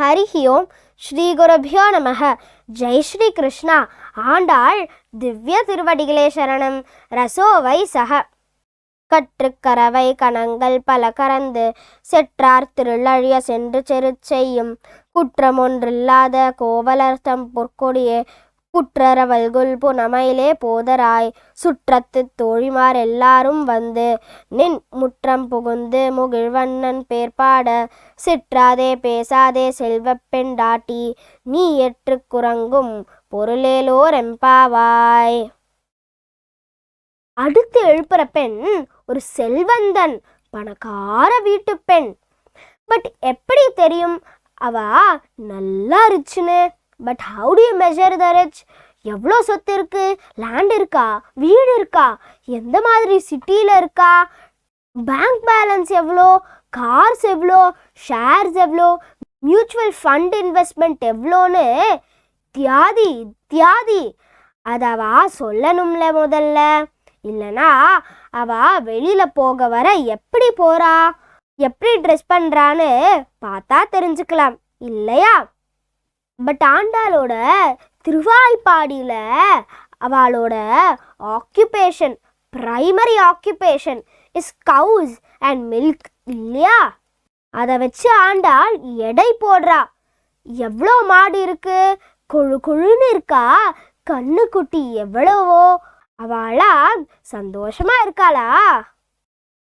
ஹரிஹி ஓம் ஸ்ரீ குருபியோ நமக. ஜெய் ஸ்ரீ கிருஷ்ணா. ஆண்டாள் திவ்ய திருவடிகளே சரணம். ரசோவை சக. கற்றுக்கரவை கணங்கள் பல கறந்து செற்றார் திருளழிய சென்று செருச்செய்யும் குற்றமொன்றில்லாத கோவலர்த்தம் பொற்கொடியே புற்றரவல்குல் புனமையிலே போதராய் சுற்றத்து தோழிமார் எல்லாரும் வந்து நின் முற்றம் புகுந்து முகிழ்வண்ணன் பேர்பாட சிற்றாதே பேசாதே செல்வப் பெண்டாட்டி நீ எற்று குரங்கும் பொருளேலோர் எம்பாவாய். அடுத்து எழுப்புற பெண் ஒரு செல்வந்தன், பணக்கார வீட்டு பெண். பட் எப்படி தெரியும் அவ நல்லா ரிச்சுன்னு? But how do you measure the rich? எவ்வளோ சொத்து இருக்கு? லேண்ட் இருக்கா? வீடு இருக்கா? எந்த மாதிரி சிட்டியில் இருக்கா? பேங்க் பேலன்ஸ் எவ்வளோ? கார்ஸ் எவ்வளோ? ஷேர்ஸ் எவ்வளோ? மியூச்சுவல் ஃபண்ட் இன்வெஸ்ட்மெண்ட் எவ்வளோன்னு தியாதி தியாதி அதவா சொல்லணும்ல முதல்ல. இல்லைனா அவ வெளியில் போக வர எப்படி போகிறா, எப்படி ட்ரெஸ் பண்ணுறான்னு பார்த்தா தெரிஞ்சுக்கலாம் இல்லையா? பட் ஆண்டாளோட திருவாய்ப்பாடியில் அவளோட occupation, primary occupation is கவுஸ் and milk இல்லையா? அதை வச்சு ஆண்டாள் எடை போடுறா. எவ்வளோ மாடு இருக்கு? கொழு கொழுன்னு இருக்கா? கண்ணுக்குட்டி எவ்வளவோ? அவளா சந்தோஷமா இருக்காளா?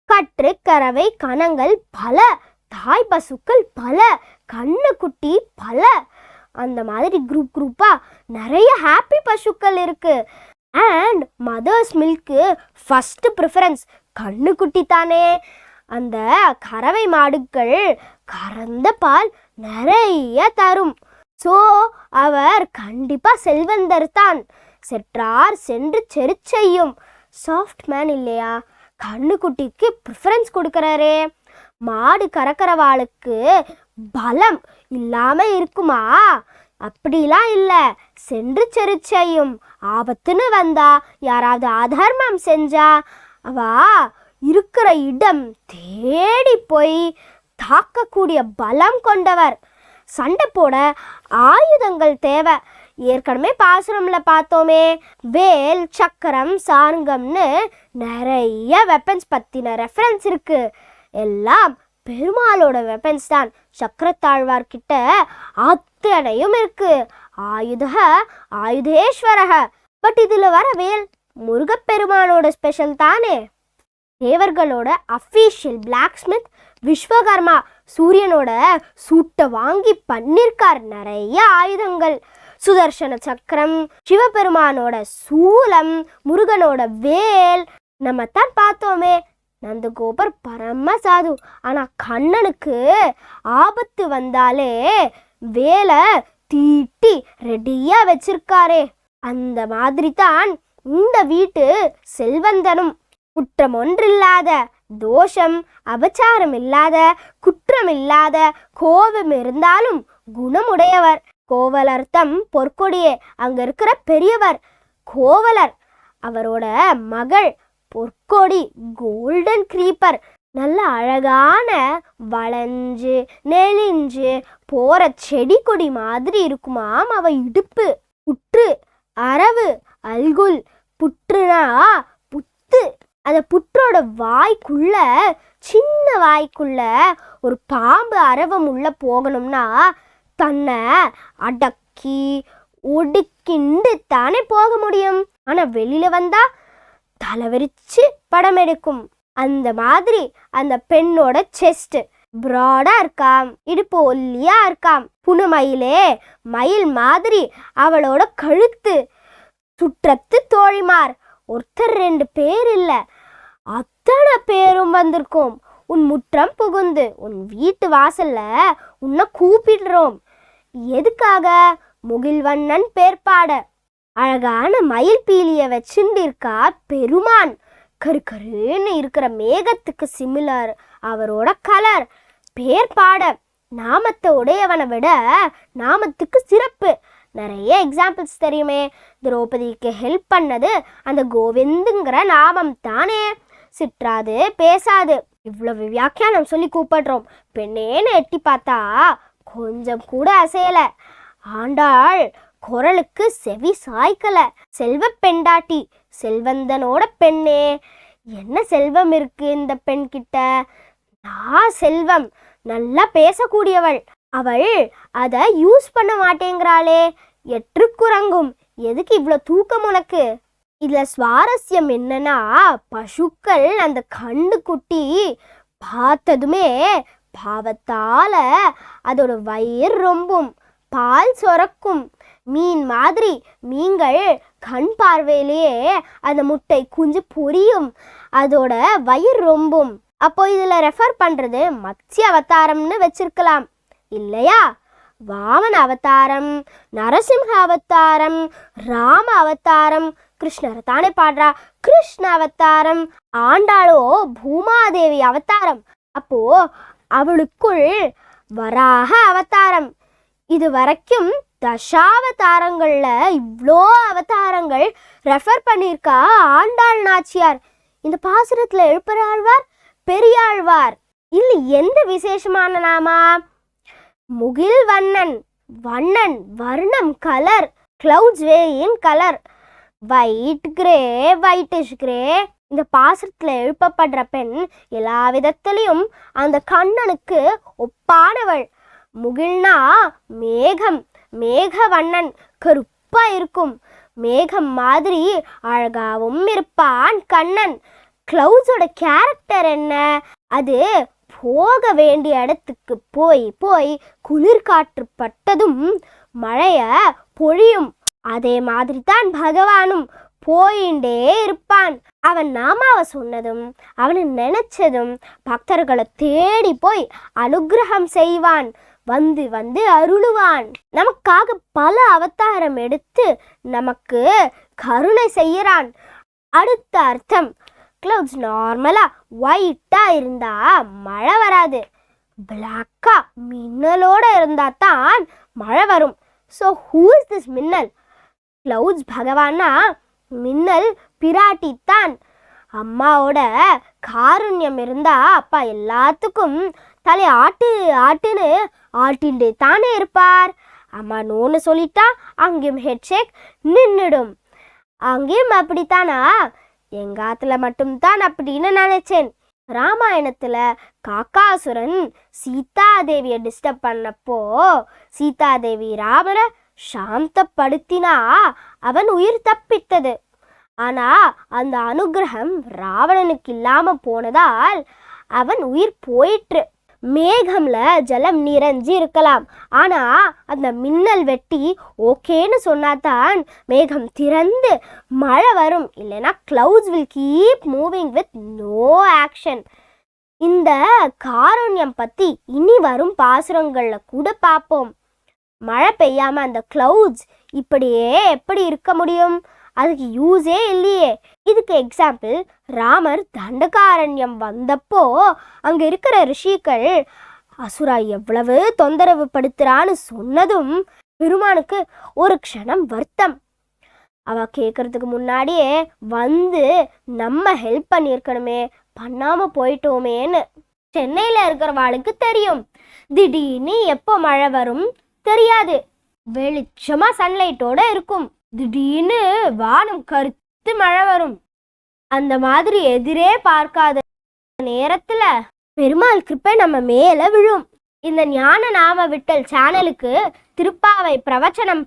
கற்று கறவை கணங்கள் பல, தாய் பசுக்கள் பல, கண்ணுக்குட்டி பல. அந்த மாதிரி குரூப்பா நிறைய ஹாப்பி பசுக்கள் இருக்கு. And mother's milk first preference. கண்ணுக்குட்டி தானே. அந்த கறவை மாடுகள் கறந்த பால் நிறைய தரும். ஸோ அவர் கண்டிப்பா செல்வந்தர் தான். செற்றார் சென்று செருச்செய்யும். சாஃப்ட் மேன் இல்லையா? கண்ணுக்குட்டிக்கு ப்ரிஃபரன்ஸ் கொடுக்குறாரே. மாடு கறக்கிறவாளுக்கு பலம் இல்லாம இருக்குமா? அப்படிலாம் இல்லை. சென்று செருச்செய்யும். ஆபத்துன்னு வந்தா, யாராவது அதர்மம் செஞ்சா அவ இருக்கிற இடம் தேடி போய் தாக்கக்கூடிய பலம் கொண்டவர். சண்டை போட ஆயுதங்கள் தேவை. ஏற்கனவே பாசுரம்ல பார்த்தோமே, வேல் சக்கரம் சார்ங்கம்னு நிறைய வெப்பன்ஸ் பத்தின ரெஃபரன்ஸ் இருக்கு. எல்லாம் பெருமாளோட வெப்பன்ஸ் தான். சக்கரத்தாழ்வார்கிட்ட அத்தனையும் இருக்கு. ஆயுதேஸ்வரக. பட் இதுல வர வேல் முருகப்பெருமானோட ஸ்பெஷல் தானே. தேவர்களோட அஃபீஷியல் பிளாக் ஸ்மித் விஸ்வகர்மா சூரியனோட சூட்டை வாங்கி பண்ணிருக்கார் நிறைய ஆயுதங்கள். சுதர்சன சக்கரம், சிவபெருமானோட சூலம், முருகனோட வேல். நம்ம தான் பார்த்தோமே, நந்தகோபர் பரம சாது. ஆனா கண்ணனுக்கு ஆபத்து வந்தாலே வேலை தீட்டி ரெடியா வச்சிருக்காரே. அந்த மாதிரி தான் இந்த வீட்டு செல்வந்தனும். குற்றம் ஒன்றில்லாத, தோஷம் அபச்சாரம் இல்லாத, குற்றம் இல்லாத, கோபம் இருந்தாலும் குணமுடையவர். கோவலர்த்தம் பொற்கொடியே. அங்க இருக்கிற பெரியவர் கோவலர். அவரோட மகள் பொற்கொடி கோல்டன் கிரீப்பர். நல்ல அழகான வளைஞ்சு நெளிஞ்சு போற செடி கொடி மாதிரி இருக்குமாம் அவ இடுப்பு. புற்று, அரவு, அல்குல். புற்றுனா புத்து. அந்த புற்றோட வாய்க்குள்ள, சின்ன வாய்க்குள்ள ஒரு பாம்பு அரவம் உள்ள போகணும்னா தன்னை அடக்கி ஒடுக்கிண்டு தானே போக முடியும். ஆனா வெளியில வந்தா தலைவரிச்சு படம் எடுக்கும். அந்த மாதிரி அந்த பெண்ணோட செஸ்ட் ப்ராடா இருக்காம், இடுப்பு ஒல்லியா இருக்காம். புனமயிலே மயில் மாதிரி அவளோட கழுத்து. சுற்றத்து தோழிமார் ஒருத்தர் ரெண்டு பேர் இல்ல, அத்தனை பேரும் வந்திருக்கோம். உன் முற்றம் புகுந்து உன் வீட்டு வாசல்ல உன்னை கூப்பிடுறோம். எதுக்காக? முகில்வண்ணன் பேர்பாட. அழகான மயில் பீலிய வச்சுட்டு இருக்கா பெருமான். கருக்கருன்னு இருக்கிற மேகத்துக்கு சிமிலர் அவரோட கலர். பேர்பாட. நாமத்தை உடையவனை விட நாமத்துக்கு சிறப்பு. நிறைய எக்ஸாம்பிள்ஸ் தெரியுமே. திரௌபதிக்கு ஹெல்ப் பண்ணது அந்த கோவிந்துங்கிற நாமம் தானே. சிற்றாது பேசாது இவ்வளவு வியாக்கியானம் சொல்லி கூப்பிடுறோம். பெண்ணேன்னு எட்டி பார்த்தா கொஞ்சம் கூட அசையல. ஆண்டாள் குரலுக்கு செவி சாய்க்கல. செல்வ பெண்டாட்டி, செல்வந்தனோட பெண்ணே, என்ன செல்வம் இருக்கு இந்த பெண் கிட்ட? நான் செல்வம், நல்லா பேசக்கூடியவள், அவள் அதை யூஸ் பண்ண மாட்டேங்கிறாளே, எற்றுக்குறங்கும், எதுக்கு இவ்வளோ தூக்கம் உனக்கு? இதுல சுவாரஸ்யம் என்னன்னா, பசுக்கள் அந்த கண்ணுக்குட்டி பார்த்ததுமே பாவத்தால அதோட வயிறு ரொம்பும், பால் சொரக்கும். மீன் மாதிரி மீன்கள் கண் பார்வையிலேயே அந்த முட்டை குஞ்சு பொரியும், அதோட வயிறு ரொம்பும். அப்போ இதுல ரெஃபர் பண்றது மத்ஸ்ய அவதாரம்னு வச்சிருக்கலாம் இல்லையா? வாமன அவதாரம், நரசிம்ஹ அவதாரம், ராம அவதாரம், கிருஷ்ணரை தானே பாடுறா, கிருஷ்ண அவதாரம். ஆண்டாளோ பூமாதேவி அவதாரம், அப்போ அவளுக்குள் வராக அவதாரம். இது வரைக்கும் தசாவதாரங்கள்ல இவ்வளோ அவதாரங்கள் ரெஃபர் பண்ணியிருக்கா ஆண்டாள் நாச்சியார். இந்த பாசுரத்துல எழுப்பராழ்வார், பெரியாழ்வார். இல்லை எந்த விசேஷமான நாமா? முகில் வண்ணன், வண்ணன் வர்ணம் கலர், கிளவுட்ஸ் வேயின் colour, white grey, whitish grey. இந்த பாசுரத்துல எழுப்பப்படுற பெண் எல்லா விதத்திலையும் அந்த கண்ணனுக்கு ஒப்பானவள். முகில்னா மேகம், மேக வண்ணன் கருப்பா இருக்கும், மேகம் மாதிரி அழகாவும் இருப்பான் கண்ணன். கிளவுட்ஸோட கேரக்டர் என்ன? அது போக வேண்டிய இடத்துக்கு போய் போய் குளிர் காற்று பட்டதும் மழைய பொழியும். அதே மாதிரி தான் பகவானும் போயிண்டே இருப்பான். அவன் நாமாவை சொன்னதும் அவனை நினைச்சதும் பக்தர்களை தேடி போய் அனுகிரகம் செய்வான், வந்து வந்து அருளுவான். நமக்காக பல அவதாரம் எடுத்து நமக்கு கருணை செய்யறான். அடுத்த அர்த்தம், கிளவுட்ஸ் நார்மலா ஒயிட்டா இருந்தா மழை வராது, பிளாக்கா மின்னலோட இருந்தா தான் மழை வரும். ஸோ ஹூ இஸ் திஸ் மின்னல்? கிளவுட்ஸ் பகவானா, மின்னல் பிராட்டி தான். அம்மாவோட காருண்யம் இருந்தா அப்பா எல்லாத்துக்கும் தலை ஆட்டு ஆட்டுன்னு ஆட்டின்டே தானே இருப்பார். அம்மா நோன்னு சொல்லிட்டா அங்கேயும் ஹெட்ஷேக் நின்றுடும். அங்கேயும் அப்படித்தானா? எங்காத்துல மட்டும்தான் அப்படின்னு நினைச்சேன். ராமாயணத்துல காக்காசுரன் சீதாதேவியை டிஸ்டர்ப் பண்ணப்போ சீதாதேவி ராமரை சாந்தப்படுத்தினா அவன் உயிர் தப்பித்தது. ஆனா அந்த அனுகிரகம் ராவணனுக்கு இல்லாம போனதால் அவன் உயிர் போயிற்று. மேகம்ல ஜலம் நிறைஞ்சி இருக்கலாம், ஆனா அந்த மின்னல் வெட்டி ஓகேன்னு சொன்னாதான் மேகம் திறந்து மழை வரும். இல்லைன்னா clouds will keep moving with no action. இந்த காருண்யம் பத்தி இனி வரும் பாசுரங்கள்ல கூட பார்ப்போம். மழை பெய்யாம அந்த கிளவுட்ஸ் இப்படியே எப்படி இருக்க முடியும்? அதுக்கு யூஸே இல்லையே. இதுக்கு எக்ஸாம்பிள், ராமர் தண்டகாரண்யம் வந்தப்போ அங்க இருக்கிற ரிஷிகள் அசுரா எவ்வளவு தொந்தரவு படுத்துறான்னு சொன்னதும் பெருமானுக்கு ஒரு க்ஷணம் வருத்தம். அவ கேட்கறதுக்கு முன்னாடியே வந்து நம்ம ஹெல்ப் பண்ணியிருக்கணுமே, பண்ணாம போயிட்டோமேன்னு. சென்னையில இருக்கிறவாளுக்கு தெரியும், திடீர்னு எப்போ மழை வரும் தெரியாது. வெளிச்சமா சன்லைட்டோட இருக்கும், திடீர்னு வானம் கருத்து மழை வரும். அந்த மாதிரி எதிரே பார்க்காத நேரத்துல பெருமாள் கிருப்பை நம்ம மேல விழும். இந்த ஞான நாம விட்டல் சேனலுக்கு திருப்பாவை பிரவச்சனம்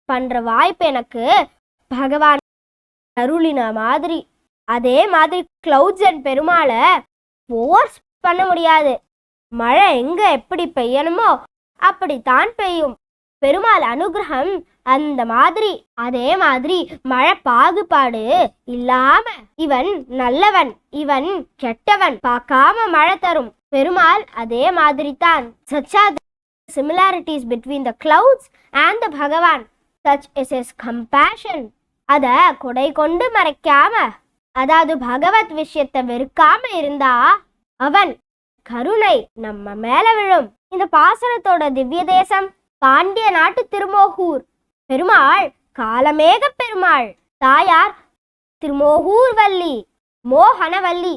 பண்ற வாய்ப்பு எனக்கு பகவான் அருளின மாதிரி. அதே மாதிரி கிளவுட்ஸ் அண்ட் பெருமாளை ஃபோர்ஸ் பண்ண முடியாது. மழை எங்க எப்படி பெய்யணுமோ அப்படித்தான் பெய்யும். பெருமாள் அனுகிரகம் அந்த மாதிரி. அதே மாதிரி மழை பாகுபாடு இல்லாம இவன் நல்லவன் இவன் கெட்டவன் பார்க்காம மழை தரும். பெருமாள் அதே மாதிரி தான். Such are the similarities between the clouds and the Bhagavan. Such is his compassion. அத கொடை கொண்டு மறைக்காம, அதாவது பகவத் விஷயத்தை வெறுக்காம இருந்தா அவன் கருணை நம்ம மேல விழும். இந்த பாசனத்தோட திவ்ய தேசம் பாண்டிய நாட்டு திருமோகூர். பெருமாள் காலமேக பெருமாள், தாயார் திருமோகூர் வள்ளி, மோகனவல்லி.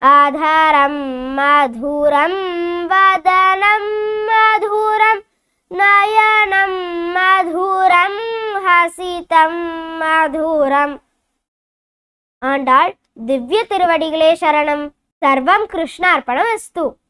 ஆதாரம் மதுரம் வதனம் மதுரம் நயனம் மதுரம் ஹசிதம் மதுரம். ஆண்டாள் திவ்ய திருவடிகளே சரணம். சர்வம் கிருஷ்ணார்ப்பணமஸ்து.